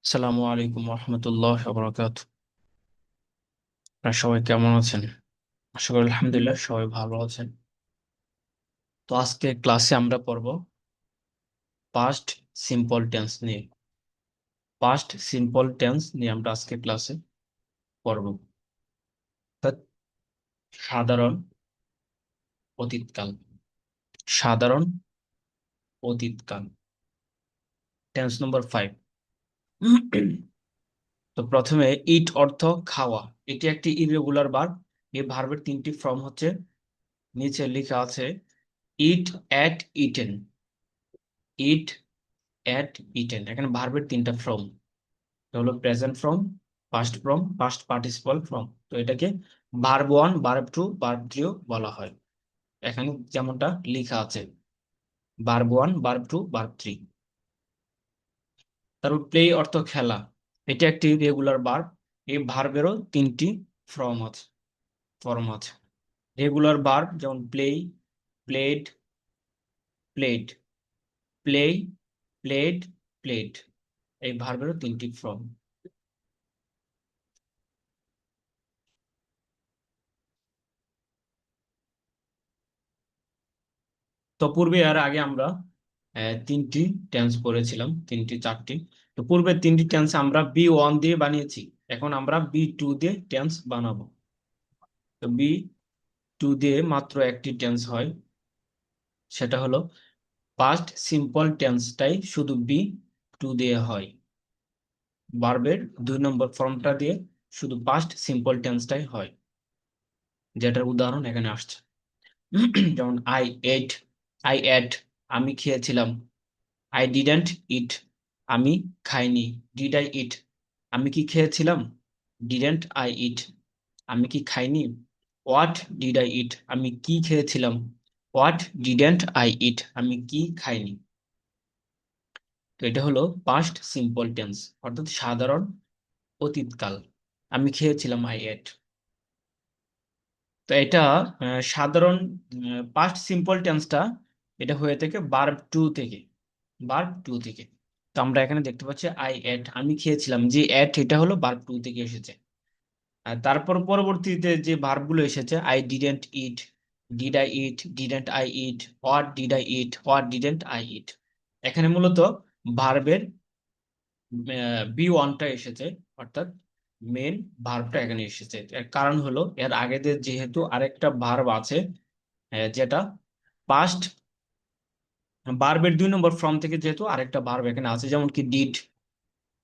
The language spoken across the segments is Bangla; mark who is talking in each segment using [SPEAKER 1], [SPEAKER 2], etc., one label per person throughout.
[SPEAKER 1] আসসালামু আলাইকুম রহমতুল্লাহ বরকাত। আপনারা সবাই কেমন আছেন? আশা করি আলহামদুলিল্লাহ সবাই ভালো আছেন। তো আজকে ক্লাসে আমরা পড়ব পাস্ট সিম্পল টেন্স নিয়ে। পাস্ট সিম্পল টেন্স নিয়ে আমরা আজকে ক্লাসে পড়ব। অর্থাৎ সাধারণ অতীতকাল। সাধারণ অতীতকাল, টেন্স নম্বর 5। তো প্রথমে ইট অর্থ খাওয়া, এটি একটি ইরেগুলার ভার্ব। এই ভার্বের তিনটি ফর্ম হচ্ছে, নিচে লেখা আছে eat, ate, eaten. Eat, ate, eaten, এখানে ভার্বের তিনটা ফর্ম। এটা হলো present form, past form, past participle form. তো এটাকে verb one, verb two, verb থ্রিও বলা হয়। এখানে যেমনটা লেখা আছে, verb one, verb two, verb three. তারপর প্লে অর্থ খেলা, এটা একটি রেগুলার ভার্ব। এই ভার্বেরও তিনটি ফর্ম আছে। রেগুলার ভার্ব যেমন play, played, played, play, played, played. এই ভার্বেরও তিনটি ফর্ম। তো পূর্বে আর আগে আমরা তিনটি টেন্স পড়েছিলাম, তিনটি চারটি। তো পূর্বে তিনটি টেন্স আমরা বি 1 দিয়ে বানিয়েছি, এখন আমরা বি 2 দিয়ে টেন্স বানাবো। তো বি 2 দিয়ে মাত্র একটি টেন্স হয়, সেটা হলো পাস্ট সিম্পল টেন্সটাই শুধু বি 2 দিয়ে হয়। ভার্বের 2 নম্বর ফর্মটা দিয়ে শুধু পাস্ট সিম্পল টেন্সটাই হয়, যেটার উদাহরণ এখানে আসছে। যেমন আই এট, আমি খেয়েছিলাম। আই ডিডেন্ট ইট, আমি খাইনি। ডিড আই ইট, আমি কি খেয়েছিলাম? ডিডেন্ট আই ইট, আমি কি খাইনি? হোয়াট ডিড আই ইট, আমি কি খেয়েছিলাম? হোয়াট ডিডেন্ট আই ইট, আমি কি খাইনি। তো এটা হলো পাস্ট সিম্পল টেন্স, অর্থাৎ সাধারণ অতীতকাল। আমি খেয়েছিলাম, আই এট। তো এটা সাধারণ পাস্ট সিম্পল টেন্সটা এটা হয়ে থাকে ভার্ব 2 থেকে। তো আমরা এখানে দেখতে পাচ্ছি আই এট, আমি খেয়েছিলাম, যে এট এটা হলো ভার্ব 2 থেকে এসেছে। আর তারপর পরবর্তীতে যে ভার্বগুলো এসেছে, I didn't it, did I eat, didn't I eat, what did I eat, what didn't I eat. এখানে মূলত ভার্বের বি 1টা এসেছে, অর্থাৎ মেন ভার্বটা এখানে এসেছে। এর কারণ হলো এর আগেদের যেহেতু আরেকটা ভার্ব আছে, যেটা পাস্ট ভার্বের 2 নম্বর ফর্ম থেকে যেহেতু আরেকটা ভার্ব এখানে আছে, যেমন কি ডিড,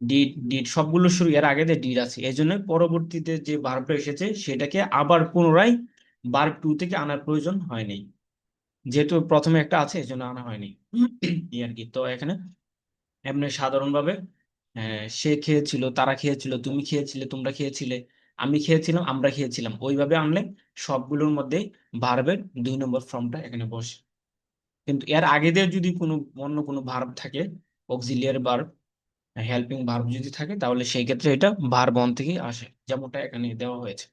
[SPEAKER 1] ডিড, ডিড সবগুলো শুরু এর আগে ডিড আছে, এই জন্য পরবর্তীতে যে ভার্বটা এসেছে সেটাকে আবার পুনরায় ভার্ব 2 থেকে আনার প্রয়োজন হয়নি, যেহেতু প্রথমে একটা আছে এই জন্য আনা হয়নি। এই আর কি। তো এখানে এমনি সাধারণভাবে সে খেয়েছিল, তারা খেয়েছিল, তুমি খেয়েছিলে, তোমরা খেয়েছিলে, আমি খেয়েছিলাম, আমরা খেয়েছিলাম, ওইভাবে আনলে সবগুলোর মধ্যে ভার্বের 2 নম্বর ফর্মটা এখানে বসে। কিন্তু এর আগেদের যদি কোনো অন্য কোনো ভার্ব থাকে, অক্সিলিয়ারি ভার্ব, হেল্পিং ভার্ব যদি থাকে, তাহলে সেই ক্ষেত্রে এটা ভার্ব 1 থেকে আসে, যেমনটা এখানে দেওয়া হয়েছে।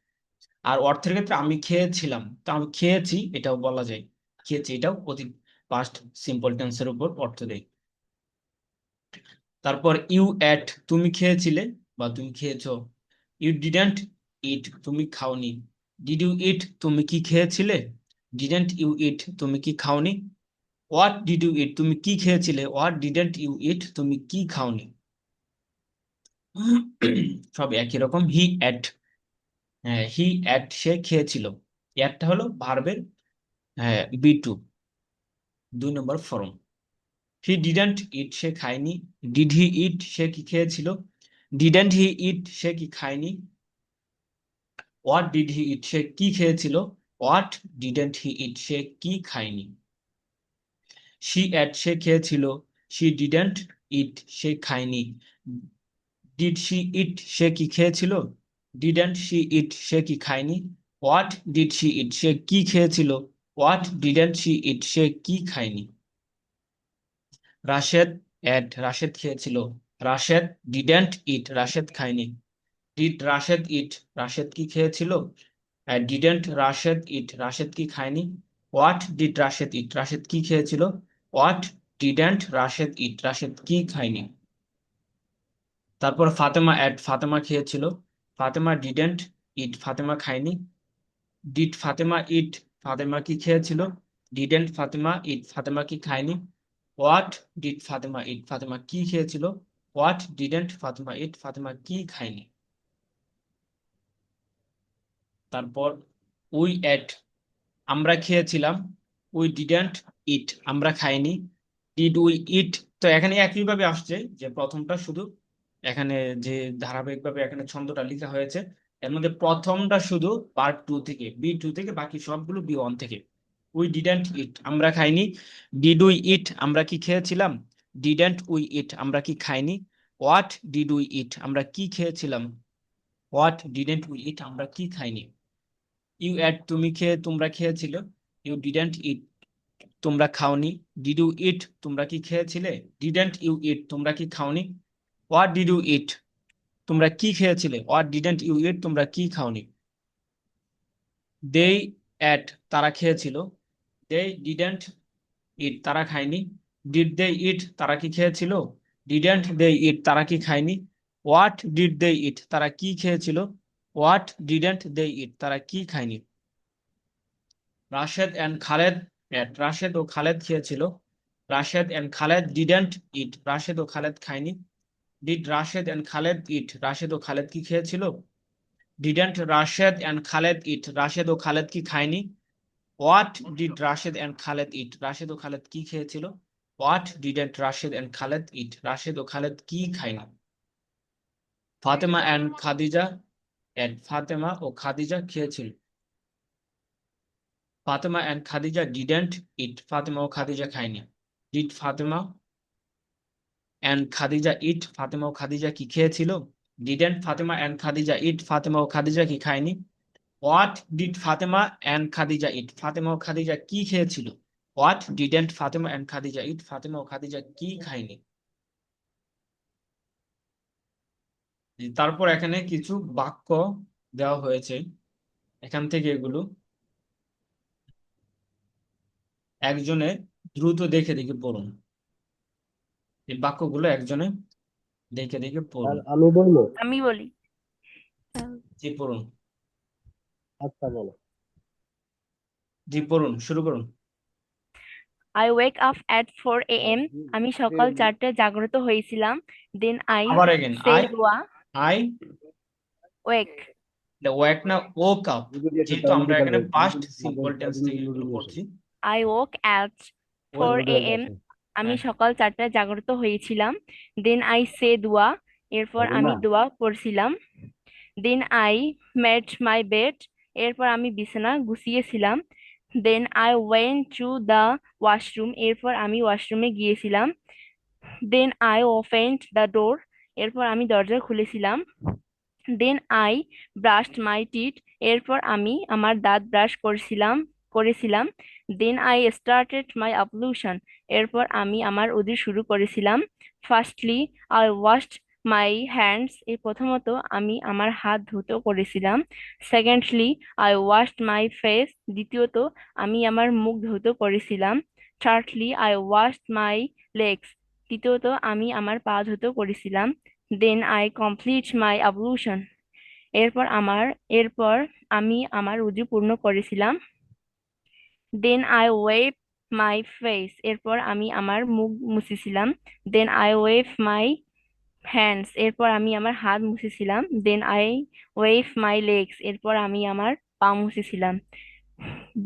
[SPEAKER 1] আর অর্থের ক্ষেত্রে আমি খেয়েছিলাম, তো আমি খেয়েছি এটাও বলা যায়, খেয়েছি এটাও অতি পাস্ট সিম্পল টেন্সের উপর অর্থ দেয়। তারপর ইউ এট, তুমি খেয়েছিলে বা তুমি খেয়েছো। ইউ ডিডেন্ট ইট, তুমি খাওনি। ডিড ইউ ইট, তুমি কি খেয়েছিলে? ডিডেন্ট ইউ ইট, তুমি কি খাওনি? হোয়াট ডিড ইউ ইট, তুমি কি খেয়েছিলে? হোয়াট ডিডেন্ট ইউ ইট, তুমি কি খাওনি। সব একই রকম। হি এট, সে খেয়েছিল। এটটা হলো ভার্বের বি 2, 2 নম্বর ফর্ম। হি ডিডেন্ট ইট, সে খায়নি। ডিড হি ইট, সে কি খেয়েছিল? ডিডেন্ট হি ইট, সে কি খায়নি। হোয়াট ডিড হি ইট, সে কি খেয়েছিল? হোয়াট ডিডেন্ট হি ইট, সে কি খায়নি। শি এট, সে খেয়েছিল। শি ডিডেন্ট ইট, সে খায়নি। ডিড শি ইট, সে কি খেয়েছিল? ডিডেন্ট শি ইট, সে কি খায়নি। হোয়াট ডিড শি ইট, সে কি খেয়েছিল? হোয়াট ডিডেন্ট শি ইট, সে কি খায়নি। রাশেদ এট, রাশেদ খেয়েছিল। রাশেদ ডিডেন্ট ইট, রাশেদ খায়নি। ডিড রাশেদ ইট, রাশেদ কি খেয়েছিল? ডিডেন্ট রাশেদ ইট, রাশেদ কি খায়নি। হোয়াট ডিড রাশেদ ইট, রাশেদ কি খেয়েছিল? হোয়াট ডিডেন্ট রাশেদ ইট, রাশেদ কি খায়নি। তারপর ফাতেমা এট, ফাতেমা খেয়েছিল। ফাতেমা ডিডেন্ট ইট, ফাতেমা খায়নি। ডিড ফাতেমা ইট, ফাতেমা কি খেয়েছিল? ডিডেন্ট ফাতেমা ইট, ফাতেমা কি খায়নি। হোয়াট ডিড ফাতেমা ইট, ফাতেমা কি খেয়েছিল? হোয়াট ডিডেন্ট ফাতেমা ইট, ফাতেমা কি খায়নি। তারপর উই এট, আমরা খেয়েছিলাম। উই ডিডেন্ট ইট, আমরা খাইনি। ডিড উই ইট, তো এখানে একইভাবে আসছে যে প্রথমটা শুধু এখানে যে ধারাবাহিকভাবে এখানে ছন্দটা লেখা হয়েছে, এর মধ্যে প্রথমটা শুধু পার্ট 2 থেকে, বি 2 থেকে, বাকি সবগুলো বি 1 থেকে। উই ডিডেন্ট ইট, আমরা খাইনি। ডিড উই ইট, আমরা কি খেয়েছিলাম? ডিডেন্ট উই ইট, আমরা কি খাইনি। হোয়াট ডিড উই ইট, আমরা কি খেয়েছিলাম? হোয়াট ডিডেন্ট উই ইট, আমরা কি খাইনি। ইউ এট, তোমরা খেয়েছিলে। ইউ ডিডেন্ট ইট, তোমরা খাওনি। ডিড ইউ ইট, তোমরা কি খেয়েছিলে? ডিডেন্ট ইউ ইট, তোমরা কি খাওনি। হোয়াট ডিড ইউ ইট, তোমরা কি খেয়েছিলে? হোয়াট ডিডেন্ট ইউ ইট, তোমরা কি খাওনি। দে এট, তারা খেয়েছিল। দে ডিডেন্ট ইট, তারা খায়নি। ডিড দে ইট, তারা কি খেয়েছিল? ডিডেন্ট দে ইট, তারা কি খায়নি। হোয়াট ডিড দে ইট, তারা কি খেয়েছিল? হোয়াট ডিডেন্ট দে ইট, তারা কি খায়নি। রাশেদ এন্ড খালেদ এট, রাশেদ ও খালেদ খেয়েছিল। Rashed and Khaled didn't eat, Rashed ও খালেদ খায়নি। Did Rashed and Khaled eat, Rashed ও খালেদ কি খেয়েছিল? Didn't Rashed and Khaled eat, Rashed ও খালেদ কি খায়নি। What did Rashed and Khaled eat, Rashed ও খালেদ কি খেয়েছিল? What didn't Rashed and Khaled eat, Rashed ও খালেদ কি খায়নি। ফাতেমা এন্ড খাদিজা এট, ফাতেমা ও খাদিজা খেয়েছিল। Fatema and Khadija didn't eat, Fatema ও খাদিজা খায়নি। Did Fatema and Khadija eat, Fatema ও খাদিজা কি খেয়েছিল? Didn't Fatema and Khadija eat, Fatema ও খাদিজা কি খায়নি। What did Fatema and Khadija eat, Fatema ও খাদিজা কি খেয়েছিল? What didn't Fatema and Khadija eat, Fatema ও খাদিজা কি খায়নি। তারপর এখানে কিছু বাক্য দেওয়া হয়েছে, এখান থেকে এগুলো একজনে দ্রুত দেখে দেখে পড়ুন। এই বাক্যগুলো একজনে দেখে দেখে
[SPEAKER 2] আর
[SPEAKER 1] পড়ুন।
[SPEAKER 2] আমি বলবো।
[SPEAKER 3] আমি বলি।
[SPEAKER 1] জি পড়ুন।
[SPEAKER 2] আচ্ছা বলো।
[SPEAKER 1] জি পড়ুন, শুরু করুন।
[SPEAKER 3] I wake up at 4 a.m. আমি সকাল 4টায় জাগ্রত হয়েছিলাম। Then I
[SPEAKER 1] আবার again,
[SPEAKER 3] say
[SPEAKER 1] I
[SPEAKER 3] dua.
[SPEAKER 1] I
[SPEAKER 3] Wake.
[SPEAKER 1] ওয়েক না, ওক আপ। যেহেতু আমরা এখানে পাস্ট সিম্পল টেন্স থেকে এগুলো পড়ছি।
[SPEAKER 3] I woke at
[SPEAKER 1] ওয়েক
[SPEAKER 3] 4 a.m. আমি
[SPEAKER 1] হ্যাঁ,
[SPEAKER 3] সকাল 4টায় জাগ্রত হয়েছিলাম। Then I say dua. এরপর আমি দোয়া পড়ছিলাম। Then I made my bed. এরপর আমি বিছানা গুছিয়েছিলাম। Then I went to the washroom. এরপর আমি ওয়াশরুমে গিয়েছিলাম। Then I opened the door. এরপর আমি দরজা খুলেছিলাম। Then I brushed my teeth. এরপর আমি আমার দাঁত ব্রাশ করেছিলাম। Then I started my ablution. এরপর আমি আমার উযু শুরু করেছিলাম। Firstly, I washed my hands. প্রথমত আমি আমার হাত ধুতো করেছিলাম। Secondly, I washed my face. দ্বিতীয়ত আমি আমার মুখ ধুতো করেছিলাম। Thirdly, I washed my legs. তৃতীয়ত আমি আমার পা ধুতো করেছিলাম। Then I complete my ablution. এরপর আমি আমার উযু পূর্ণ করেছিলাম। Then I wipe my face. এরপর আমি আমার মুখ মুছেছিলাম। Then I wipe my hands. এরপর আমি আমার হাত মুছেছিলাম। Then I wipe my legs. এরপর আমি আমার পা মুছেছিলাম।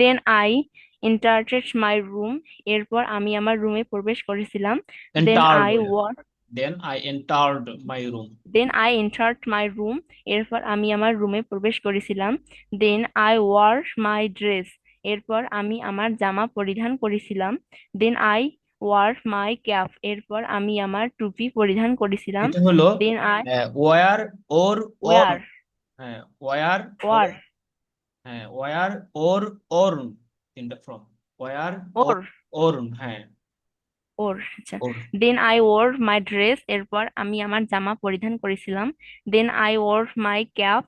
[SPEAKER 3] Then I entered my room. এরপর আমি আমার রুমে প্রবেশ করেছিলাম। Then
[SPEAKER 1] এন্টার্ড
[SPEAKER 3] I
[SPEAKER 1] বলে,
[SPEAKER 3] wa
[SPEAKER 1] then I entered my room.
[SPEAKER 3] Then I entered my room. এরপর আমি আমার রুমে প্রবেশ করেছিলাম। Then I wore my dress. এরপর আমি আমার জামা পরিধান করেছিলাম। Then I wore my cap. এরপর আমি আমার টুপি পরিধান করেছিলাম।
[SPEAKER 1] এটা হলো
[SPEAKER 3] Then I
[SPEAKER 1] wear wore wore,
[SPEAKER 3] wear
[SPEAKER 1] হ্যাঁ ওয়ার ওর,
[SPEAKER 3] wore
[SPEAKER 1] হ্যাঁ ওয়ার ওর ওরুন, তিনটা from wear wore
[SPEAKER 3] or
[SPEAKER 1] worn, হ্যাঁ
[SPEAKER 3] or আচ্ছা।
[SPEAKER 1] ওর।
[SPEAKER 3] Then I wore my dress. এরপর আমি আমার জামা পরিধান করেছিলাম। Then I wore my cap.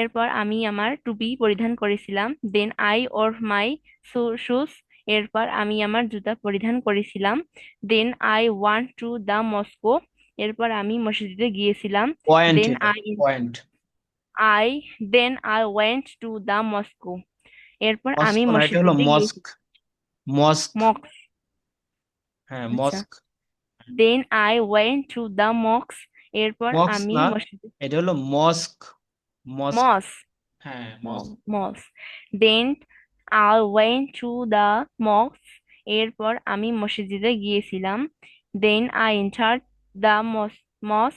[SPEAKER 3] এরপর আমি আমার টুপি পরিধান করেছিলাম। Then I wore my shoes. এরপর আমি আমার জুতা পরিধান করেছিলাম। Then I went to the Moscow. এরপর আমি মসজিদে গিয়েছিলাম।
[SPEAKER 1] পয়েন্ট
[SPEAKER 3] দেন
[SPEAKER 1] এটা,
[SPEAKER 3] I
[SPEAKER 1] point.
[SPEAKER 3] I then I went to the Moscow. এরপর আমি
[SPEAKER 1] মস্কো না, এটা হলো
[SPEAKER 3] মসজিদে গিয়েছি।
[SPEAKER 1] মস্ক। মস্ক।
[SPEAKER 3] মক্স।
[SPEAKER 1] হ্যাঁ,
[SPEAKER 3] আচ্ছা।
[SPEAKER 1] Mosque.
[SPEAKER 3] Then I went to the মক্স। এরপর
[SPEAKER 1] মক্স
[SPEAKER 3] আমি
[SPEAKER 1] না,
[SPEAKER 3] মসজিদে
[SPEAKER 1] এটা হলো মস্ক। মস্ক।
[SPEAKER 3] মস
[SPEAKER 1] হ্যাঁ, mosque.
[SPEAKER 3] Mosque. Then I went to the মক্স। এরপর আমি মসজিদে গিয়েছিলাম। Then I entered the mosque.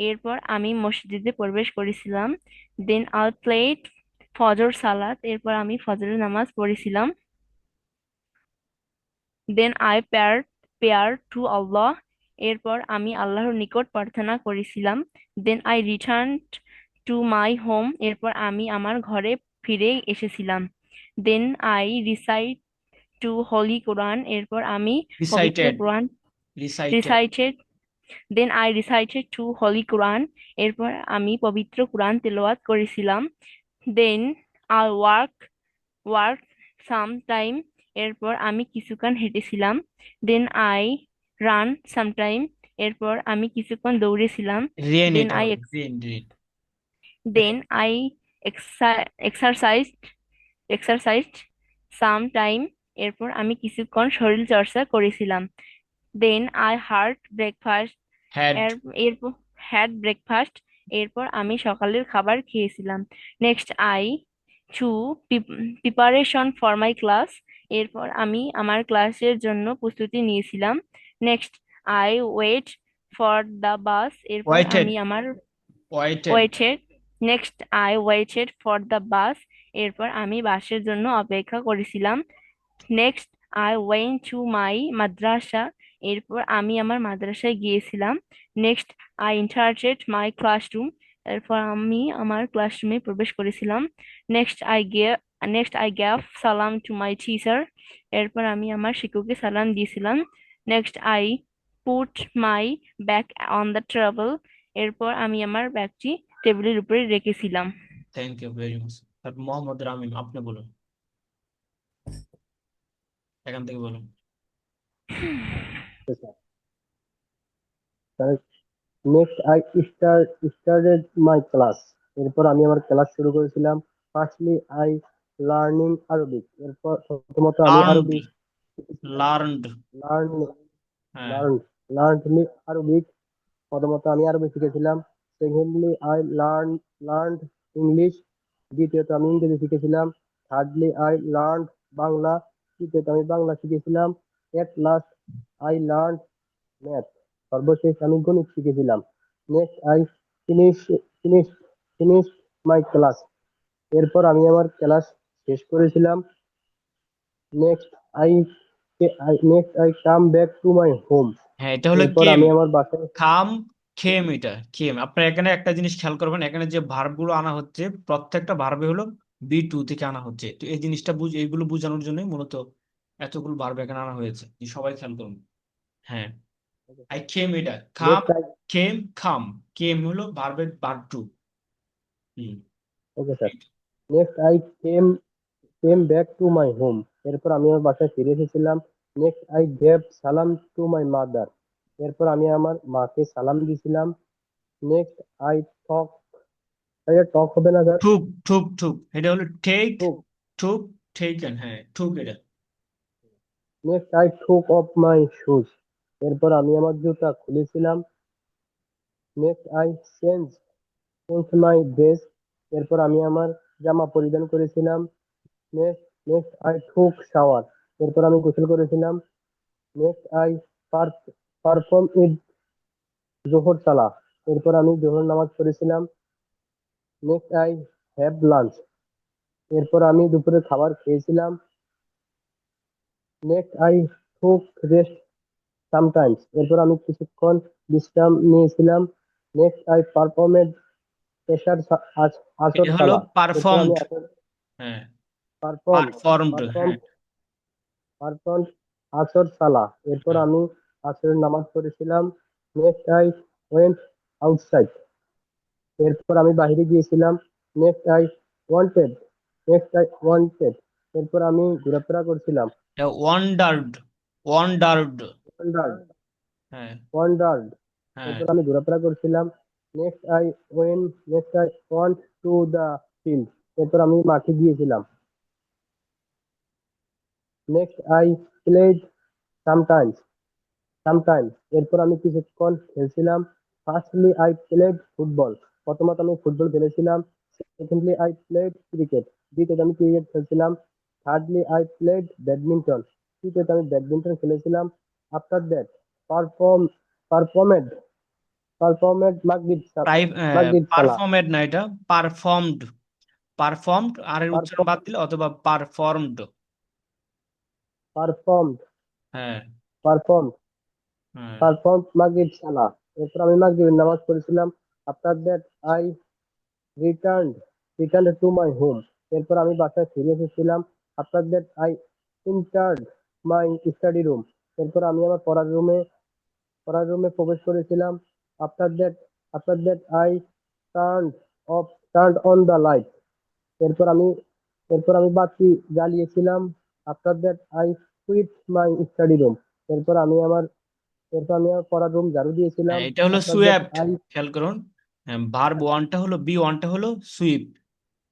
[SPEAKER 3] এরপর আমি মসজিদে প্রবেশ করেছিলাম। দেন আই প্লেড ফজর সালাত। এরপর আমি ফজরের নামাজ পড়েছিলাম। Then I prayer to Allah. এরপর আমি আল্লাহর নিকট প্রার্থনা করেছিলাম। Then I return to my home. এরপর আমি আমার ঘরে ফিরে এসেছিলাম। Then I recite to holy Quran. এরপর আমি পবিত্র
[SPEAKER 1] recited.
[SPEAKER 3] Quran
[SPEAKER 1] recited.
[SPEAKER 3] Recited then I recited to holy Quran. এরপর আমি পবিত্র কোরআন তেলাওয়াত করেছিলাম। Then I walk some time. এরপর আমি কিছুক্ষণ হেঁটেছিলাম। Then I run some time. এরপর আমি কিছুক্ষণ দৌড়েছিলাম।
[SPEAKER 1] রেন
[SPEAKER 3] দেন
[SPEAKER 1] এটা
[SPEAKER 3] আই
[SPEAKER 1] হবে, ran, ran.
[SPEAKER 3] Then I exercise exercised some time. এরপর আমি কিছুক্ষণ শরীর চর্চা করেছিলাম। Then I
[SPEAKER 1] had.
[SPEAKER 3] এর এরপর হ্যাড ব্রেকফাস্ট। এরপর আমি সকালের খাবার খেয়েছিলাম। Next I to preparation for my class. এরপর আমি আমার ক্লাসের জন্য প্রস্তুতি নিয়েছিলাম। Next I wait for the bus. এরপর
[SPEAKER 1] ওয়াইটেড।
[SPEAKER 3] আমি আমার
[SPEAKER 1] waited.
[SPEAKER 3] Waited next I waited for the bus. এরপর আমি বাসের জন্য অপেক্ষা করেছিলাম। Next I went to my মাদ্রাসা। এরপর আমি আমার মাদ্রাসায় গিয়েছিলাম। Next I entered my classroom. এরপর আমি আমার ক্লাসরুমে প্রবেশ করেছিলাম। নেক্সট আই গেভ সালাম টু মাই টিচার। এরপর আমি আমার শিক্ষককে সালাম দিয়েছিলাম। Next I put my bag on the table. এরপর আমি আমার ব্যাগটি টেবিলের উপরে রেখেছিলাম।
[SPEAKER 1] Thank you very much. তারপর মোহাম্মদ রামিম, আপনি বলুন, এখান থেকে বলুন।
[SPEAKER 2] Next I started my class. এরপর আমি আমার ক্লাস শুরু করেছিলাম। Firstly I learning Arabic. এরপর প্রথমত আমি
[SPEAKER 1] লার্নড।
[SPEAKER 2] আরবি
[SPEAKER 1] লার্নড।
[SPEAKER 2] লার্ন
[SPEAKER 1] হ্যাঁ।
[SPEAKER 2] Learn Arabic. প্রথমত আমি আরবি শিখেছিলাম। Secondly I learn English. দ্বিতীয়ত আমি ইংরেজি শিখেছিলাম। Thirdly I learn Bangla. তৃতীয়ত আমি বাংলা শিখেছিলাম। At last I learn math. সর্বশেষ আমি গণিত শিখেছিলাম। Next I finish finish finish my class. এরপর আমি আমার ক্লাস শেষ করেছিলাম। Next I next I come back to my home.
[SPEAKER 1] হ্যাঁ, এটা হলো
[SPEAKER 2] এরপর
[SPEAKER 1] কেম।
[SPEAKER 2] আমি আমার বাসায়
[SPEAKER 1] খাম। খেম, এটা খেম। আপনার এখানে একটা জিনিস খেয়াল করবেন, এখানে যে ভার্ব গুলো আনা হচ্ছে প্রত্যেকটা ভার্বে হলো B2 থেকে আনা হচ্ছে। তো এই জিনিসটা এইগুলো বোঝানোর জন্য মূলত এতগুলো ভার্ব এখানে আনা হয়েছে, যে সবাই খেয়াল করুন। হ্যাঁ, আই খেম, এটা খাম।
[SPEAKER 2] নেক্সট আই
[SPEAKER 1] খেম, খাম। কেম হলো ভার্বের verb 2। Hmm.
[SPEAKER 2] Okay sir. Next I came back to my home. এরপর আমি আমার বাসায় ফিরে এসেছিলাম। নেক্সট আই গেভ সালাম টু মাই মাদার। এরপর আমি আমার মাকে সালাম দিয়েছিলাম। নেক্সট আই টক এটা টক হবে না স্যার?
[SPEAKER 1] ঠুক, ঠুক, ঠুক, এটা হলো টেক।
[SPEAKER 2] টুক।
[SPEAKER 1] ঠুক, টেকেন। হ্যাঁ, ঠুক এটা।
[SPEAKER 2] Next I took of my shoes. এরপর আমি আমার জুতা খুলেছিলাম। Next I change change my dress. এরপর আমি আমার জামা পরিধান করেছিলাম। Next I took shower. এরপর আমি গোসল করেছিলাম। নেক্সট আই পারফর্ম ইট জোহর সালাহ। এরপর আমি জোহর নামাজ পড়েছিলাম। Next I have lunch. এরপর আমি দুপুরে খাবার খেয়েছিলাম। Next I took rest sometimes. এরপর আমি কিছুক্ষণ বিশ্রাম নিয়েছিলাম। নেক্সট আই পারফর্মেড এশার আসর
[SPEAKER 1] এটা হলো
[SPEAKER 2] সালাহ। এরপর আমি
[SPEAKER 1] পারফর্মড।
[SPEAKER 2] আসর
[SPEAKER 1] হ্যাঁ,
[SPEAKER 2] পারফর্ম
[SPEAKER 1] পারফর্মড।
[SPEAKER 2] পারফর্ম
[SPEAKER 1] হ্যাঁ।
[SPEAKER 2] পারফর্ম আসর সালাহ। এরপর
[SPEAKER 1] হ্যাঁ,
[SPEAKER 2] আমি আসরের নামাজ পড়েছিলাম। Next I went outside. এরপর আমি বাইরে গিয়েছিলাম। Next I wanted next I wanted. এরপর আমি ঘোরাফেরা করছিলাম।
[SPEAKER 1] এটা ওয়ান্ডার্ড। ওয়ান্ডার্ড।
[SPEAKER 2] ওয়ান্ডার্ড
[SPEAKER 1] হ্যাঁ।
[SPEAKER 2] ওয়ান্ডার্ড
[SPEAKER 1] হ্যাঁ,
[SPEAKER 2] এরপর আমি ঘোরাফেরা করছিলাম। Next I want to the field. এরপর আমি মাঠে গিয়েছিলাম। Next I played sometimes sometimes এরপর আমি কিছুক্ষণ খেলছিলাম। Firstly I played football. প্রথমত আমি ফুটবল খেলেছিলাম। Secondly I played cricket. দ্বিতীয়ত আমি ক্রিকেট খেলছিলাম। Thirdly I played badminton. তৃতীয়ত আমি ব্যাডমিন্টন খেলেছিলাম। আফটার দ্যাট পারফর্ম পারফর্মেড পারফর্মেড মাগরিব সালাহ।
[SPEAKER 1] পারফর্মেড না, এটা পারফর্মড। পারফর্মড আর এর উচ্চারণ বাদ দিলে অথবা পারফর্মড।
[SPEAKER 2] পারফর্ম
[SPEAKER 1] হ্যাঁ,
[SPEAKER 2] পারফর্ম
[SPEAKER 1] হ্যাঁ।
[SPEAKER 2] পারফর্ম মাগরিব সালাহ। এরপর আমি মাগরিবের নামাজ পড়েছিলাম। After that I returned return to my home. এরপর আমি বাসায় ফিরে এসেছিলাম। After that I entered my study room. এরপর আমি আমার পড়ার রুমে প্রবেশ করেছিলাম। After that after that I turned off turned on the light. এরপর আমি এরপর আমি বাতি জ্বালিয়েছিলাম। After that I quit my study room. এরপর আমি আমার এরপর আমি আমার পড়ার রুম ঝাড়ু দিয়েছিলাম।
[SPEAKER 1] হ্যাঁ, এটা হলো
[SPEAKER 2] আফটার দ্যাট
[SPEAKER 1] সুইফট।
[SPEAKER 2] আই
[SPEAKER 1] খেয়াল করুন, ভার্ব ওয়ানটা হলো বি, ওয়ানটা হলো সুইপ,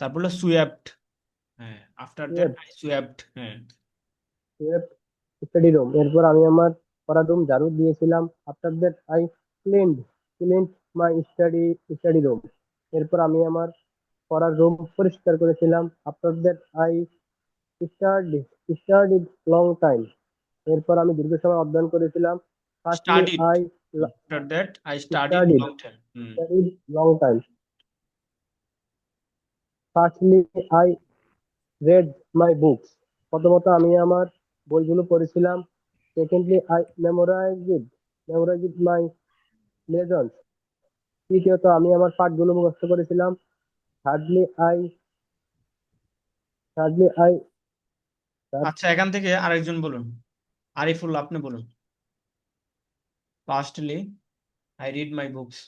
[SPEAKER 1] তারপর হলো সুয়েপ্ট। হ্যাঁ, আফটার দ্যাট আই সুয়েপ্ট। হ্যাঁ।
[SPEAKER 2] Study room. এরপর আমি আমার পড়ার রুম ঝাড়ু দিয়েছিলাম। After that I cleaned cleaned my study room. এরপর আমি আমার পড়ার রুম পরিষ্কার করেছিলাম। After that I study studied long time. এরপর আমি দীর্ঘ সময় অধ্যয়ন করেছিলাম। Firstly
[SPEAKER 1] studied.
[SPEAKER 2] I
[SPEAKER 1] after that I studied
[SPEAKER 2] studied
[SPEAKER 1] long time. Hmm.
[SPEAKER 2] Studied long time. Firstly I read my books. প্রথমত আমি আমার বইগুলো পড়েছিলাম। Secondly I memorised my lessons. তৃতীয়ত আমি আমার পাঠগুলো মুখস্থ করেছিলাম। থার্ডলি আই থার্ডলি আই
[SPEAKER 1] আচ্ছা, এখান থেকে আরেকজন বলুন। আরিফুল, আপনি বলুন। Firstly I read my books.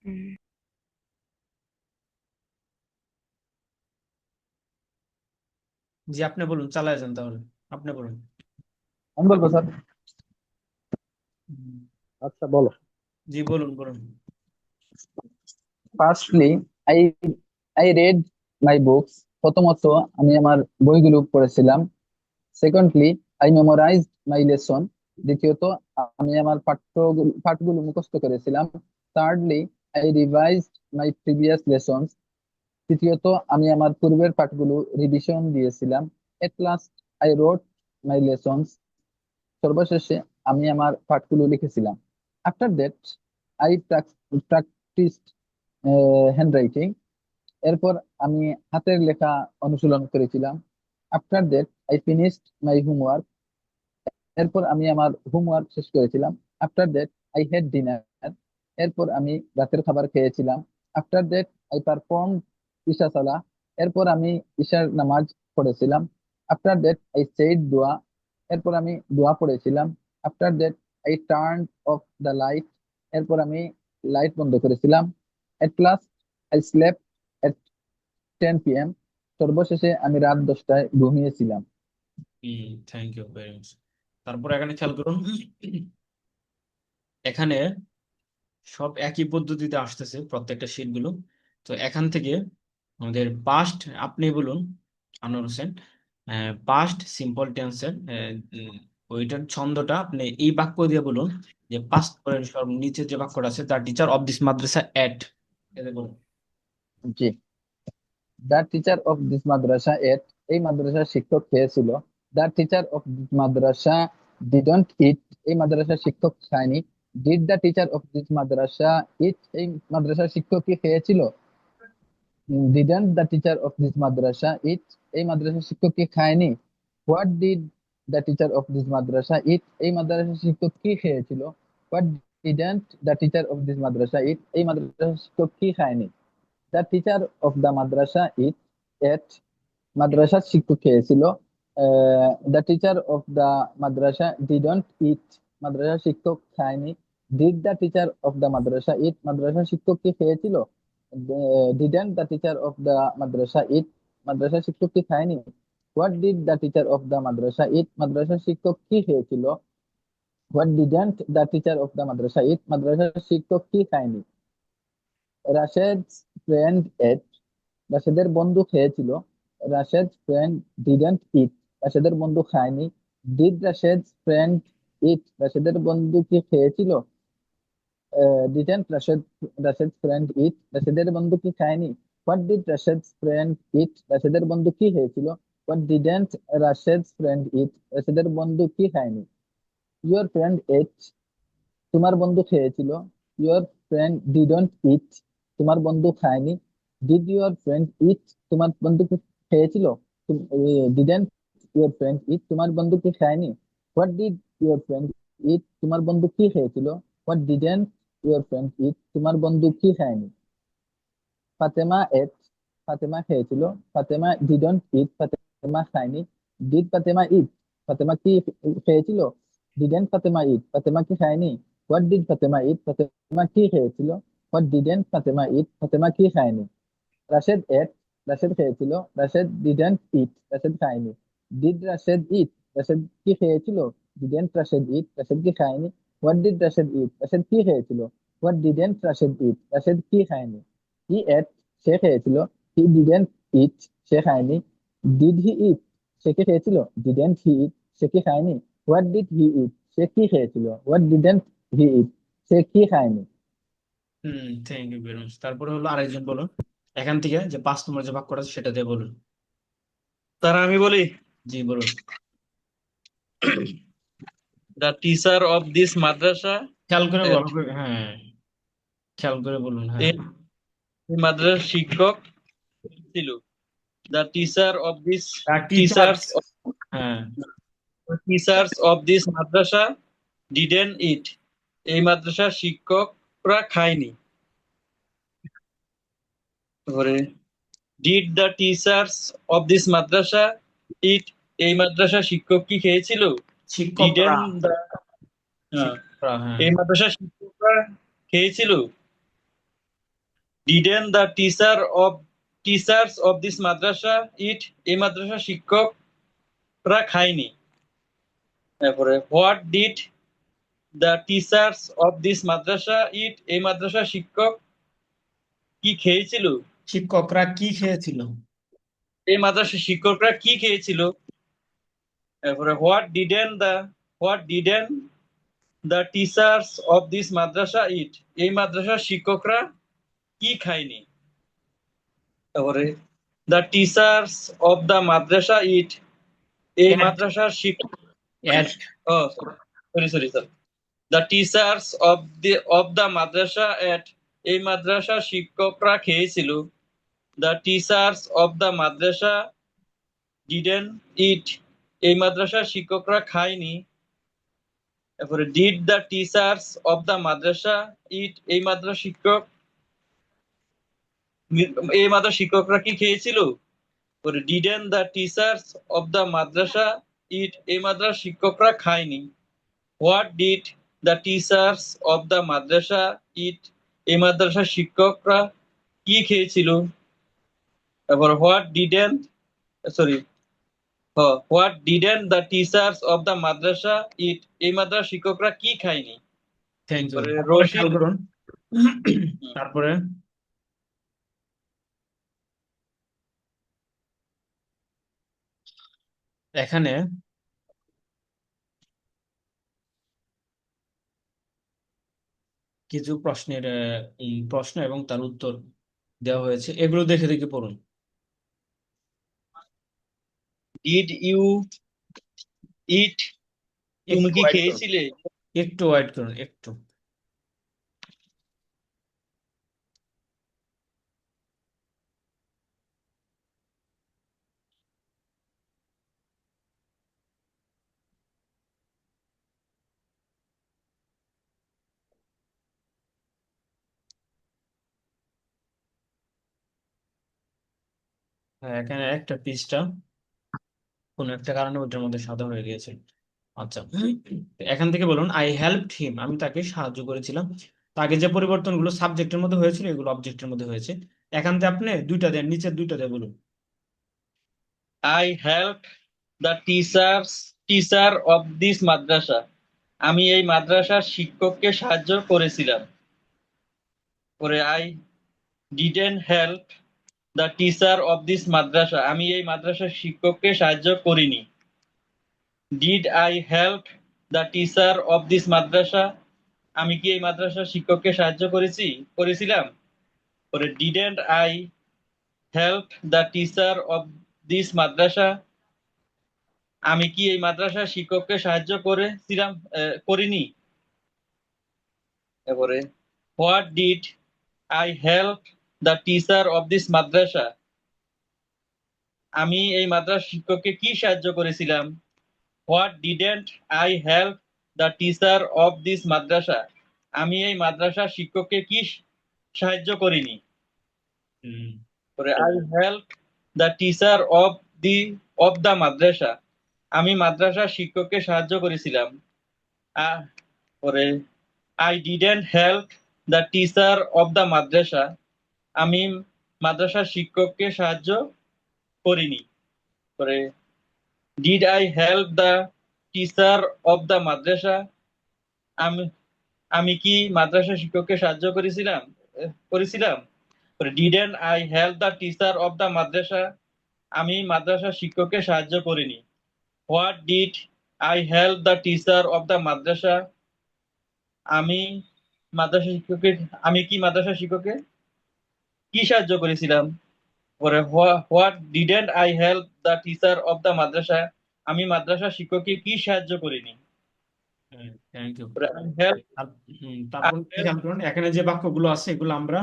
[SPEAKER 3] Um,
[SPEAKER 1] জি, আপনি বলুন, চালায় যান তাহলে। আপনি বলুন।
[SPEAKER 4] আমি বলবো স্যার।
[SPEAKER 1] হুম।
[SPEAKER 2] আচ্ছা বলো।
[SPEAKER 1] জি, বলুন বলুন।
[SPEAKER 4] Firstly I I read my books. প্রথমত আমি আমার বইগুলো পড়েছিলাম। Secondly I memorised my lesson. দ্বিতীয়ত আমি আমার পাঠগুলো মুখস্থ করেছিলাম। Thirdly I revised my previous lesson. তৃতীয়ত আমি আমার পূর্বের পাঠগুলো রিভিশন দিয়েছিলাম। এট লাস্ট আই রোট মাই লেসনস। সর্বশেষে আমি আমার পাঠগুলো লিখেছিলাম। After that I practised handwriting. এরপর আমি হাতের লেখা অনুশীলন করেছিলাম। After that I finished my homework. এরপর আমি আমার হোমওয়ার্ক শেষ করেছিলাম। After that I had dinner. এরপর আমি রাতের খাবার খেয়েছিলাম। After that I perform Isha salah. এরপর আমি ঈশার নামাজ পড়েছিলাম। আফটার দ্যাট আই সেইড দোয়া। এরপর আমি দোয়া পড়েছিলাম। After that I turn off the light. এরপর আমি লাইট বন্ধ করেছিলাম। At last I slept at 10 p.m. সর্বশেষে আমি রাত 10টায় ঘুমিয়েছিলাম।
[SPEAKER 1] Thank you very much. তারপর এখানে খেয়াল করুন, এখানে সব একই পদ্ধতিতে আসতেছে প্রত্যেকটা শীট গুলো। তো এখান থেকে আমাদের পাস্ট, আপনি বলুন আনোয়ার হোসেন। পাস্ট সিম্পল টেন্সের ওইটার ছন্দটা আপনি এই বাক্য দিয়ে বলুন যে পাস্ট পরের সব নিচে যে বাক্যটা আছে, the teacher of this madrasa ate. এটা বলুন।
[SPEAKER 4] জি। The teacher of this madrasa ate. এই মাদ্রাসার শিক্ষক খেয়েছিল। The teacher of this madrasa didn't eat. এই মাদ্রাসার শিক্ষক খায়নি। Did the teacher of this madrasa eat. এই মাদ্রাসার শিক্ষক কি খেয়েছিল? Didn't the teacher of this madrasa eat. এই মাদ্রাসার শিক্ষক কি খায়নি। What did the teacher of this madrasa eat. এই মাদ্রাসার শিক্ষক কি খেয়েছিল। What didn't the teacher of this madrasa eat. এই মাদ্রাসার শিক্ষক কি খায়নি। The teacher of the madrasa eat ate. মাদ্রাসার শিক্ষক খেয়েছিল। The teacher of the madrasa didn't eat. মাদ্রাসার শিক্ষক খায়নি। Did the teacher of the madrasa eat. মাদ্রাসার শিক্ষক কি খেয়েছিল। Didn't the teacher of the madrasa eat. মাদ্রাসার শিক্ষক কি খায়নি। What did the teacher of the madrasa eat, মাদ্রাসার শিক্ষক কি খেয়েছিল? What didn't the teacher of the madrasa eat, মাদ্রাসার শিক্ষক কি খায়নি? রাশেদ ফ্রেন্ড এট, রাশেদের বন্ধু খেয়েছিল। রাশেদ ফ্রেন্ড ডিডন্ট ইট, রাশেদের বন্ধু খায়নি। ডিড রাশেদ ফ্রেন্ড ইট, রাশেদের বন্ধু কি খেয়েছিল? ডিডন্ট রাশেদ ফ্রেন্ড ইট, রাশেদের বন্ধু কি খায়নি? হোয়াট ডিড রাশেদ ফ্রেন্ড ইট, রাশেদের বন্ধু কি খেয়েছিল? হোয়াট ডিডন্ট রাশেদ ফ্রেন্ড ইট, রাশেদের বন্ধু কি খায়নি? ইউর ফ্রেন্ড এট, তোমার বন্ধু খেয়েছিল। ইউর ফ্রেন্ড ডিডন্ট ইট, তোমার বন্ধু খায়নি। ডিড ইউর ফ্রেন্ড ইট, তোমার বন্ধু কি খেয়েছিল? ডিডন্ট ইউর ফ্রেন্ড ইট, তোমার বন্ধু কি খায়নি? হোয়াট ডিড ইউর ফ্রেন্ড ইট, তোমার বন্ধু কি খেয়েছিল? হোয়াট ডিডন্ট ইউর ফ্রেন্ড ইট, তোমার বন্ধু কি খায়নি? ফাতেমা এট, ফাতেমা খেয়েছিল। ফাতেমা ডিডন্ট ইট, ফাতেমা খায়নি। ডিড ফাতেমা ইট, ফাতেমা কি খেয়েছিল? ডিডন্ট ফাতেমা ইট, ফাতেমা কি খায়নি? হোয়াট ডিড ফাতেমা ইট, ফাতেমা কি খেয়েছিল? হোয়াট ডিডন্ট ফাতেমা ইট, ফাতেমা কি খায়নি? রাশেদ এট, রাশেদ খেয়েছিল। রাশেদ ডিডন্ট ইট, রাশেদ খায়নি। ডিড রাশেদ ইট, রাশেদ কি খেয়েছিল? ডিডন্ট রাশেদ ইট, রাশেদ কি খায়নি? হোয়াট ডিড রাশেদ ইট, রাশেদ কি খেয়েছিল? হোয়াট ডিডন্ট রাশেদ ইট, রাশেদ কি খায়নি? হি এট, সে খেয়েছিল। হি ডিডন্ট ইট, সে খায়নি। ডিড হি ইট, সে কি খেয়েছিল? ডিডন্ট হি ইট, সে কি খায়নি? হোয়াট ডিড হি ইট, সে কি খেয়েছিল? হোয়াট ডিডন্ট হি ইট, সে কি খায়নি?
[SPEAKER 1] Thank you very much. তারপরে হলো আরেকজন বলুন, এখান থেকে যে 5 নম্বর যে বাক্যটা আছে সেটা দিয়ে বলুন।
[SPEAKER 5] তারা আমি বলি,
[SPEAKER 1] জি বলুন।
[SPEAKER 5] দ্য টিচার অফ দিস মাদ্রাসা
[SPEAKER 1] খেয়াল করে
[SPEAKER 5] এট,
[SPEAKER 1] ভালো করে, হ্যাঁ খেয়াল করে বলুন, হ্যাঁ।
[SPEAKER 5] এই মাদ্রাসার শিক্ষক ছিল। The teacher of this
[SPEAKER 1] teachers,
[SPEAKER 5] teachers
[SPEAKER 1] হ্যাঁ।
[SPEAKER 5] Teachers of this madrasa didn't eat, এই মাদ্রাসার শিক্ষকরা খায়নি। তারপরে did the teachers of this madrasa eat, এই মাদ্রাসার শিক্ষক কি খেয়েছিল?
[SPEAKER 1] শিক্ষকরা,
[SPEAKER 5] ডিডেন্ট দ্য,
[SPEAKER 1] শিক্ষকরা, হ্যাঁ।
[SPEAKER 5] এই মাদ্রাসার শিক্ষকরা খেয়েছিল। Didn't the teachers of this madrasa eat, এই মাদ্রাসার শিক্ষকরা খায়নি। তারপরে what did the teachers of this madrasa eat, এই মাদ্রাসার শিক্ষক কি খেয়েছিল?
[SPEAKER 1] শিক্ষকরা কি খেয়েছিল?
[SPEAKER 5] এই মাদ্রাসার শিক্ষকরা কি খেয়েছিল? তারপরে what didn't the teachers of this madrasa eat, এই মাদ্রাসার শিক্ষকরা কি খায়নি? তারপরে the teachers of the madrasa eat, এই
[SPEAKER 1] At,
[SPEAKER 5] মাদ্রাসার শিক্ষক,
[SPEAKER 1] at,
[SPEAKER 5] sorry sir, the teachers of the madrasa ate, এই মাদ্রাসার শিক্ষকরা খেয়েছিল। The teachers of the madrasa didn't eat, এই মাদ্রাসার শিক্ষকরা খায়নি। তারপরে did the teachers of the madrasa eat, এই মাদ্রাসার শিক্ষকরা কি খেয়েছিল? Didn't the teachers of the madrasa eat, এই মাদ্রাসার শিক্ষকরা খায়নি। What did the teachers of the madrasa eat, এই মাদ্রাসার শিক্ষকরা কি খেয়েছিল? তারপর what didn't the teachers of the madrasa eat, এই মাদ্রাসার শিক্ষকরা কি খায়নি?
[SPEAKER 1] Thank you.
[SPEAKER 5] তারপরে
[SPEAKER 1] তারপরে খেয়াল
[SPEAKER 5] রশিদ,
[SPEAKER 1] করুন, তারপরে এখানে কিছু প্রশ্নের প্রশ্ন এবং তার উত্তর দেওয়া হয়েছে, এগুলো দেখে দেখে পড়ুন।
[SPEAKER 5] ডিড ইউ ইট, তুমি
[SPEAKER 1] একটু
[SPEAKER 5] কি
[SPEAKER 1] ওয়েট করুন,
[SPEAKER 5] খেয়েছিলে?
[SPEAKER 1] একটু ওয়েট করুন, একটু। হ্যাঁ, এখানে একটা পৃষ্ঠা কোন একটা কারণে ওটার মধ্যে সাদা হয়ে গিয়েছে। আচ্ছা, এখান থেকে বলুন আই হেল্পড হিম, আমি তাকে সাহায্য করেছিলাম। তাকে যে পরিবর্তনগুলো সাবজেক্টের মধ্যে হয়েছিল এগুলো অবজেক্টের মধ্যে হয়েছে। এখান থেকে আপনি দুইটা দেন, নিচের দুইটা দিয়ে বলুন।
[SPEAKER 5] I helped the teacher of this madrasa. আমি এই মাদ্রাসার শিক্ষককে সাহায্য করেছিলাম। পরে I didn't help the teacher of this madrasa. আমি এই মাদ্রাসার শিক্ষককে সাহায্য করিনি। Did I help the teacher of this madrasa? আমি কি এই মাদ্রাসার শিক্ষককে সাহায্য করেছিলাম? পরে didn't I help the teacher of this madrasa? আমি কি এই মাদ্রাসার শিক্ষককে সাহায্য করিনি? এরপরে what did I help the teacher of this madrasa? আমি এই মাদ্রাসার শিক্ষককে কি সাহায্য করেছিলাম? What didn't I help the teacher of this madrasa? আমি এই মাদ্রাসার শিক্ষককে কি সাহায্য করিনি?
[SPEAKER 1] হুম
[SPEAKER 5] পরে I helped the teacher of the madrasa. আমি মাদ্রাসার শিক্ষককে সাহায্য করেছিলাম। পরে I didn't help the teacher of the madrasa. আমি মাদ্রাসার শিক্ষককে সাহায্য করিনি। পরে did I help the teacher of the madrasa? আমি কি মাদ্রাসার শিক্ষককে সাহায্য করেছিলাম? পরে didn't I help the teacher of the madrasa? আমি মাদ্রাসার শিক্ষককে সাহায্য করিনি। What did I help the teacher of the madrasa? আমি কি মাদ্রাসার শিক্ষককে কি সাহায্য করেছিলাম? পরে what didn't I help the teacher of the madrasa? আমি মাদ্রাসার শিক্ষককে কি সাহায্য করিনি?
[SPEAKER 1] Thank you.
[SPEAKER 5] পরে I helped
[SPEAKER 1] তারপর কি খেয়াল করুন, এখানে যে বাক্যগুলো আছে এগুলো আমরা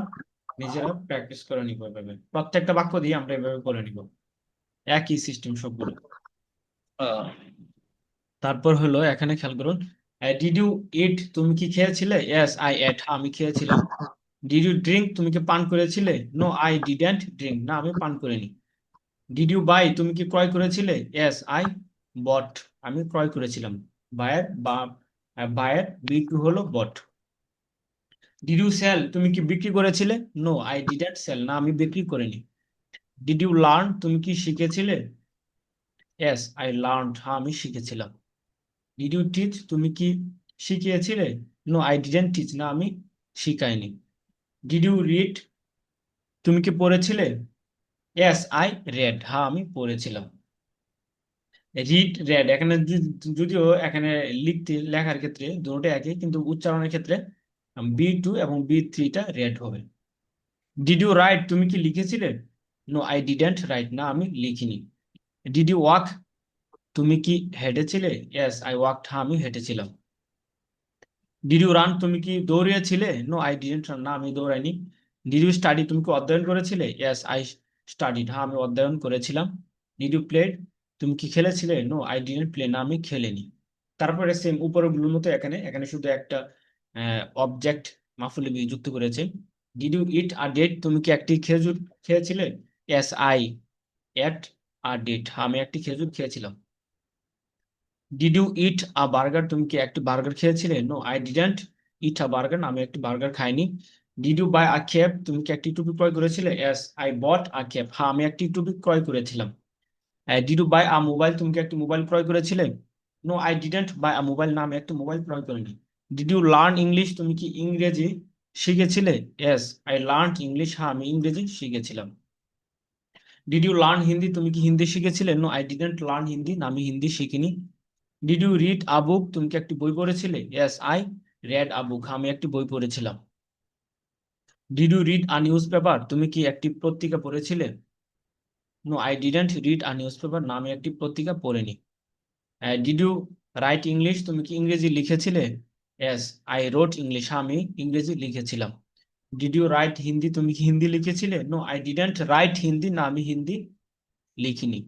[SPEAKER 1] নিজেরা প্র্যাকটিস করে নিব। এভাবে প্রত্যেকটা বাক্য দিয়ে আমরা এভাবে করে নিব, একই সিস্টেম সবগুলো। তারপর হলো এখানে খেয়াল করুন, ডিড ইউ ইট, তুমি কি খেয়েছিলে? ইয়েস আই এট, আমি খেয়েছিলাম। ডিড ইউ ড্রিঙ্ক, তুমি কি পান করেছিলে? নো আই ডিডেন্ট ড্রিঙ্ক, না আমি পান করিনি। ডিড ইউ বাই, তুমি কি ক্রয় করেছিলে? ইয়েস আই বট, আমি ক্রয় করেছিলাম। বায়ের বি টু হলো বট। ডিড ইউ সেল, তুমি কি বিক্রি করেছিলে? নো আই ডিডেন্ট সেল, না আমি বিক্রি করিনি। ডিড ইউ লার্ন, তুমি কি শিখেছিলে? ইয়েস আই লার্ন, হ্যাঁ আমি শিখেছিলাম। ডিড ইউ টিচ, তুমি কি শিখিয়েছিলে? নো আই ডিডেন্ট টিচ, না আমি শিখাইনি। ডিড ইউ রিড, তুমি কি পড়েছিলে? ইয়েস আই রেড, হ্যাঁ আমি পড়েছিলাম। রিড রেড, এখানে যদিও এখানে লেখার ক্ষেত্রে দুটোটা একই, কিন্তু উচ্চারণের ক্ষেত্রে B2 এবং B3টা রেড হবে। ডিড ইউ রাইট, তুমি কি লিখেছিলে? নো আই ডিডেন্ট রাইট, না আমি লিখিনি। ডিড ইউ ওয়াক, তুমি কি হেঁটেছিলে? ইয়েস আই ওয়াকড, হ্যাঁ আমি হেঁটেছিলাম। ডিড ইউ রান, তুমি কি দৌড়িয়েছিলে? নো আই ডিডেন্ট রান, না আমি দৌড়াইনি। ডিড ইউ স্টাডি, তুমি কি অধ্যয়ন করেছিলে? ইয়েস আই স্টাডিড, হ্যাঁ আমি অধ্যয়ন করেছিলাম। ডিড ইউ প্লেড, তুমি কি খেলেছিলে? নো আই ডিডেন্ট প্লে, না আমি খেলিনি। তারপরে সেম উপরগুলোর মতো এখানে এখানে শুধু একটা অবজেক্ট মাফুলি বি যুক্ত করেছে। Did you eat a date, তুমি কি একটি খেজুর খেয়েছিলে? Yes I ate a date, আমি একটি খেজুর খেয়েছিলাম। Did you eat a burger, তুমি কি একটি বার্গার খেয়েছিলে? No I didn't eat a burger, আমি একটি বার্গার খাইনি। Did you buy a cap, তুমি কি একটি টুপি ক্রয় করেছিলে? Yes I bought a cap, হ্যাঁ আমি একটি টুপি ক্রয় করেছিলাম। Did you buy a mobile, তুমি কি একটি মোবাইল ক্রয় করেছিলে? No I didn't buy a mobile, না আমি একটি মোবাইল ক্রয় করিনি। ডিড ইউ লার্ন ইংলিশ, তুমি কি ইংরেজি শিখেছিলে? ইয়েস আই লার্ন ইংলিশ, হ্যাঁ আমি ইংরেজি শিখেছিলাম। ডিড ইউ লার্ন হিন্দি, তুমি কি হিন্দি শিখেছিলে? No I didn't learn Hindi, না আমি হিন্দি শিখিনি। Did you read a book, তুমি কি একটি বই পড়েছিলে? Yes I read a book, আমি একটি বই পড়েছিলাম। Did you read a newspaper, তুমি কি একটি পত্রিকা পড়েছিলে? No I didn't read a newspaper, না আমি একটি পত্রিকা পড়িনি। ডিড ইউ রাইট ইংলিশ, তুমি কি ইংরেজি লিখেছিলে? ইয়েস আই রোট ইংলিশ, আমি ইংরেজি লিখেছিলাম। ডিড ইউ রাইট হিন্দি, তুমি কি হিন্দি লিখেছিলে? No I didn't write Hindi, না আমি হিন্দি লিখিনি।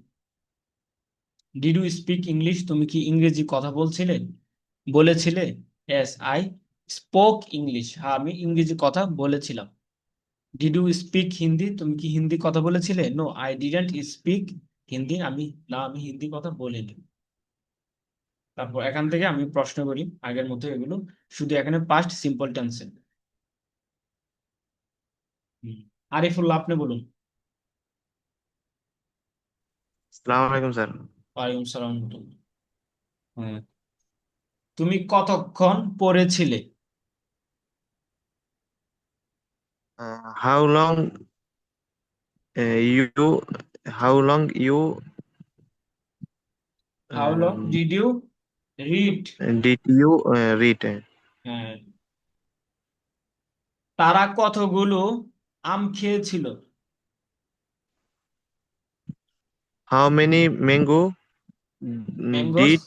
[SPEAKER 1] ডিড ইউ স্পিক ইংলিশ, তুমি কি ইংরেজি কথা বলেছিলে? ইয়েস আই স্পোক ইংলিশ, হ্যাঁ আমি ইংরেজি কথা বলেছিলাম। ডিড ইউ স্পিক হিন্দি, তুমি কি হিন্দি কথা বলেছিলে? No I didn't speak Hindi, আমি হিন্দি কথা বলিনি। তারপর এখান থেকে আমি প্রশ্ন করি আগের মতো, এগুলো শুধু এখানে পাস্ট সিম্পল টেন্সে। আরিফুল্লাহ, আপনি বলুন।
[SPEAKER 6] সালাম আলাইকুম স্যার।
[SPEAKER 1] ওয়ালাইকুম সালাম। হ্যাঁ, তুমি কতক্ষণ পড়েছিলে?
[SPEAKER 6] How long you how long you
[SPEAKER 1] how long did you read?
[SPEAKER 6] Did you read?
[SPEAKER 1] হ্যাঁ, তারা কতগুলো আম খেয়েছিল?
[SPEAKER 6] How many mango
[SPEAKER 1] mangoes.
[SPEAKER 6] Did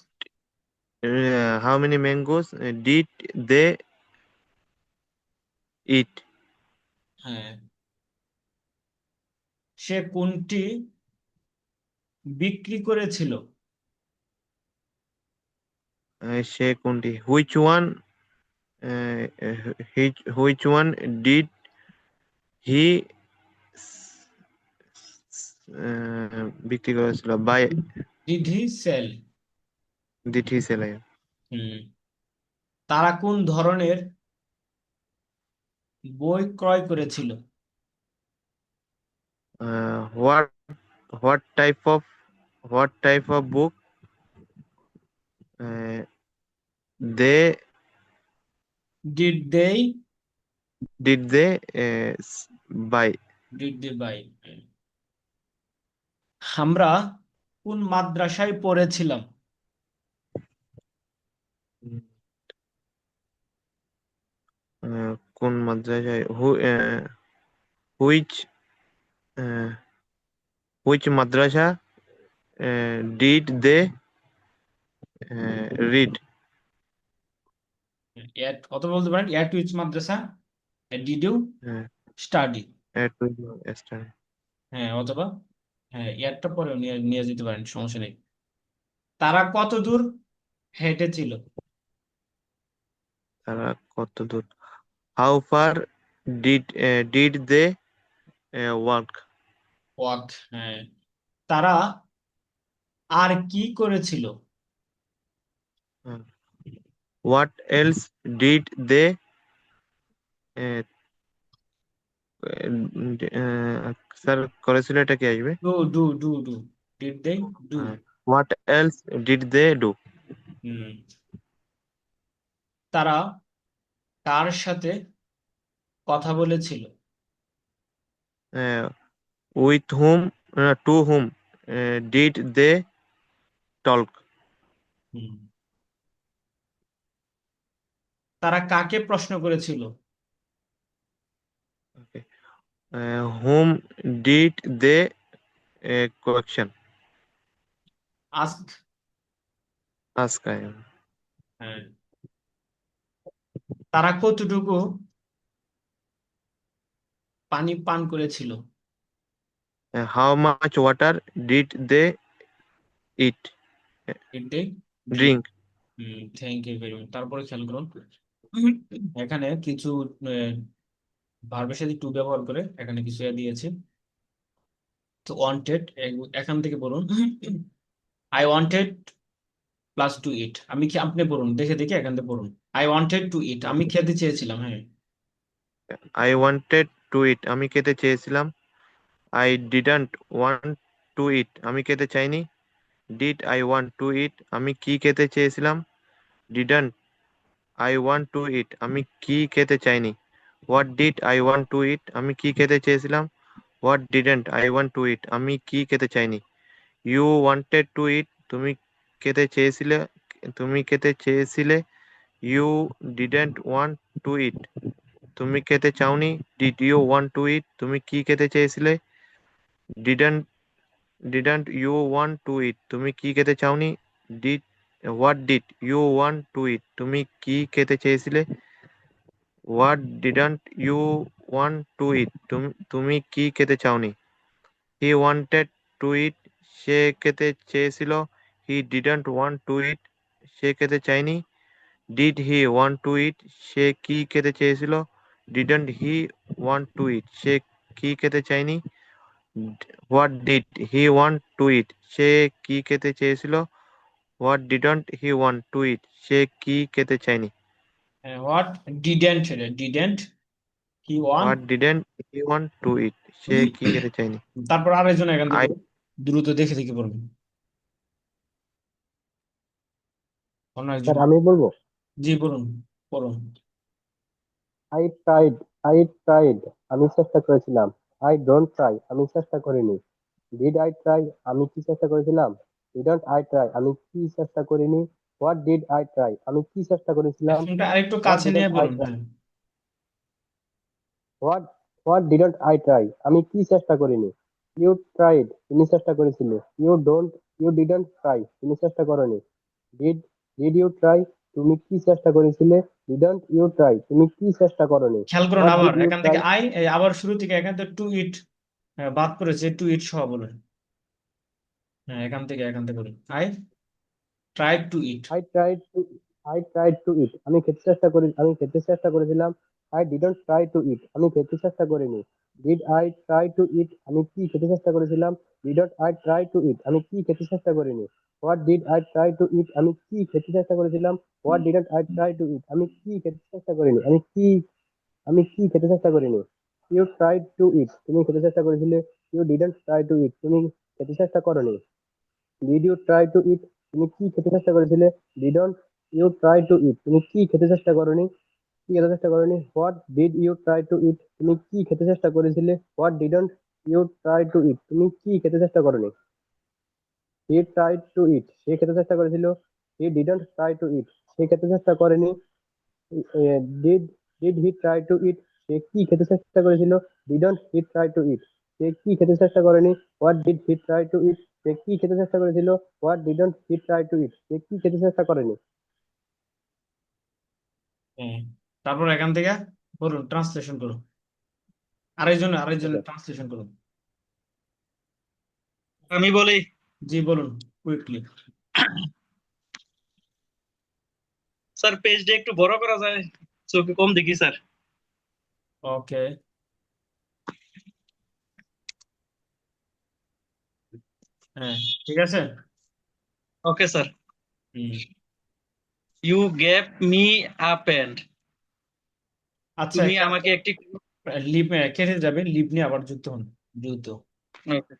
[SPEAKER 6] how many mangoes did they eat?
[SPEAKER 1] হ্যাঁ, সে কোনটি বিক্রি করেছিল?
[SPEAKER 6] সে কোনটি? Which one which one did he বিক্রি করেছিল? Buy
[SPEAKER 1] did he sell?
[SPEAKER 6] Did he sell?
[SPEAKER 1] Hmm, তারা কোন ধরনের বই ক্রয় করেছিল?
[SPEAKER 6] What what type of book they
[SPEAKER 1] did they
[SPEAKER 6] did they buy?
[SPEAKER 1] Did they buy? আমরা কোন মাদ্রাসায় পড়েছিলাম?
[SPEAKER 6] কোন মাদ্রাসায়? Which which madrasa did they read?
[SPEAKER 1] অত বলতে পারেন at which madrasa did you study? হ্যাঁ, অথবা হ্যাঁ এরটা পরেও নিয়ে নিয়ে যেতে পারেন, সমস্যা নেই। তারা কত দূর হেঁটেছিল?
[SPEAKER 6] তারা কত দূর? How far did they walk?
[SPEAKER 1] Walk. হ্যাঁ, তারা আর কি করেছিল?
[SPEAKER 6] What else did they sir করেছিল, এটা কি আসবে?
[SPEAKER 1] Do do do do did they do?
[SPEAKER 6] What else did they do?
[SPEAKER 1] Hmm, তারা কার সাথে কথা বলেছিল?
[SPEAKER 6] With whom to whom did they talk?
[SPEAKER 1] Hmm, তারা কাকে প্রশ্ন করেছিল?
[SPEAKER 6] Whom did they question
[SPEAKER 1] ask.
[SPEAKER 6] Ask?
[SPEAKER 1] হ্যাঁ, তারা কতটুকু পানি পান করেছিল?
[SPEAKER 6] How much water did they eat
[SPEAKER 1] did they drink?
[SPEAKER 6] Drink?
[SPEAKER 1] Thank you very much. তারপরে খেয়াল করুন, এখানে কিছু ভার্বের সাথে টু ব্যবহার করে এখানে কিছু দিয়েছে। তো ওয়ান্টেড, এখান থেকে বলুন I wanted plus two eat. আমি কি, আপনি বলুন দেখে দেখে এখান থেকে বলুন। আই ওয়ান্টেড টু ইট, আমি খেতে চেয়েছিলাম। হ্যাঁ,
[SPEAKER 6] আই ওয়ান্টেড টু ইট, আমি খেতে চেয়েছিলাম। I didn't want to eat, আমি খেতে চাইনি। Did I want to eat, আমি কি খেতে চেয়েছিলাম। Didn't I want to eat, আমি কি খেতে চাইনি। What did I want to eat, আমি কি খেতে চেয়েছিলাম। What didn't I want to eat, আমি কি খেতে চাইনি। ইউ ওয়ান্টেড টু ইট, তুমি খেতে চেয়েছিলে। তুমি খেতে চেয়েছিলে। You didn't want to eat, তুমি খেতে চাওনি। Did you want to eat, তুমি কি খেতে চেয়েছিলে। Didn't didn't you want to eat, তুমি কি খেতে চাওনি। Did what did you want to eat, তুমি কি খেতে চেয়েছিলে। What didn't you want to eat, তুমি কি খেতে চাওনি। হি ওয়ান্টেড টু ইট, সে খেতে চেয়েছিল। He didn't want to eat, সে খেতে চায়নি। Did he want to eat, সে কি খেতে চেয়েছিল। Didn't he want to eat, সে কি খেতে চায়নি। What did he want to eat, সে কি খেতে চেয়েছিল। What didn't he want to eat, সে কি খেতে চায়নি।
[SPEAKER 1] What didn't, didn't he want.
[SPEAKER 6] What didn't he want to eat, সে কি খেতে চায়নি।
[SPEAKER 1] তারপর আরেকজন এখান থেকে
[SPEAKER 6] আই
[SPEAKER 1] বলুন। দ্রুত দেখে দেখে পড়বেন, অন্য একজন।
[SPEAKER 2] স্যার আমি বলবো,
[SPEAKER 1] জি বলুন, পড়ুন।
[SPEAKER 2] আই ট্রাইড, আই ট্রাইড, আমি চেষ্টা করেছিলাম। আই ডোন্ট ট্রাই, আমি চেষ্টা করিনি। ডিড আই ট্রাই, আমি কি চেষ্টা করেছিলাম। ডিডন্ট আই ট্রাই, আমি কি চেষ্টা করিনি। হোয়াট ডিড আই ট্রাই, আমি কি চেষ্টা করেছিলাম।
[SPEAKER 1] ফোনটা আরেকটু
[SPEAKER 2] হোয়াট
[SPEAKER 1] কাছে নিয়ে
[SPEAKER 2] ডিডন্ট আই
[SPEAKER 1] বলুন,
[SPEAKER 2] ট্রাই,
[SPEAKER 1] হ্যাঁ।
[SPEAKER 2] What what didn't I try, আমি কি চেষ্টা করিনি। ইউ ট্রাইড, তুমি চেষ্টা করেছিলে। ইউ ডিডন্ট ট্রাই, তুমি চেষ্টা করনি। ডিড ডিড ইউ ট্রাই, তুমি কি চেষ্টা করেছিলে। ডিডন্ট ইউ ট্রাই, তুমি কি চেষ্টা করনি।
[SPEAKER 1] খেয়াল করুন,
[SPEAKER 2] হোয়াট
[SPEAKER 1] আবার
[SPEAKER 2] ডিড ইউ
[SPEAKER 1] এখান থেকে
[SPEAKER 2] ট্রাই,
[SPEAKER 1] আবার শুরু থেকে এখান থেকে টু ইট বাদ করেছে, টু ইট সহ বলুন। হ্যাঁ, এখান থেকে বলুন, I try to eat.
[SPEAKER 2] I tried to I tried to eat, আমি খেতে চেষ্টা করেছিলাম। I didn't try to eat, আমি খেতে চেষ্টা করিনি। Did I try to eat, আমি কি খেতে চেষ্টা করেছিলাম। Didn't I try to eat, আমি কি খেতে চেষ্টা করিনি। What did I try to eat, আমি কি খেতে চেষ্টা করেছিলাম। What didn't I try to eat, আমি কি খেতে চেষ্টা করিনি। আমি কি খেতে চেষ্টা করিনি। ইউ ট্রাইড টু ইট, তুমি খেতে চেষ্টা করেছিলে। You didn't try to eat, তুমি খেতে চেষ্টা করনি। Did you try to eat, তুমি কি খেতে চেষ্টা করেছিলে। Didn't you try to eat, তুমি কি খেতে চেষ্টা করনি। কি খেতে চেষ্টা করনি। What did you try to eat, তুমি কি খেতে চেষ্টা করেছিলে। What didn't you try to eat, তুমি কি খেতে চেষ্টা করনি। হি ট্রাইড টু ইট, সে খেতে চেষ্টা করেছিল। He didn't try to eat, সে খেতে চেষ্টা করেনি। Did did he try to eat, সে কি খেতে চেষ্টা করেছিল। Didn't he try to eat, সে কি খেতে চেষ্টা করেনি। What did he try to eat, সে কি খেতে চেষ্টা করেছিল। What didn't he try to eat, সে কি খেতে চেষ্টা করেনি।
[SPEAKER 1] হ্যাঁ, তারপর এখান থেকে বলুন, ট্রান্সলেশন করুন, আরেকজনের ট্রান্সলেশন করুন।
[SPEAKER 5] আমি বলি,
[SPEAKER 1] জি বলুন, কুইকলি।
[SPEAKER 5] স্যার পেজটা একটু বড় করা যায়, চোখে কম দেখি স্যার।
[SPEAKER 1] ওকে, হ্যাঁ, ঠিক আছে।
[SPEAKER 5] Okay sir.
[SPEAKER 1] Hmm.
[SPEAKER 5] You gave me a pant,
[SPEAKER 1] আচ্ছা,
[SPEAKER 5] তুমি
[SPEAKER 1] এখানে
[SPEAKER 5] আমাকে একটি।
[SPEAKER 1] লিপ কেটে যাবে, লিপ নিয়ে আবার যুক্ত হন দ্রুত।
[SPEAKER 5] ওকে।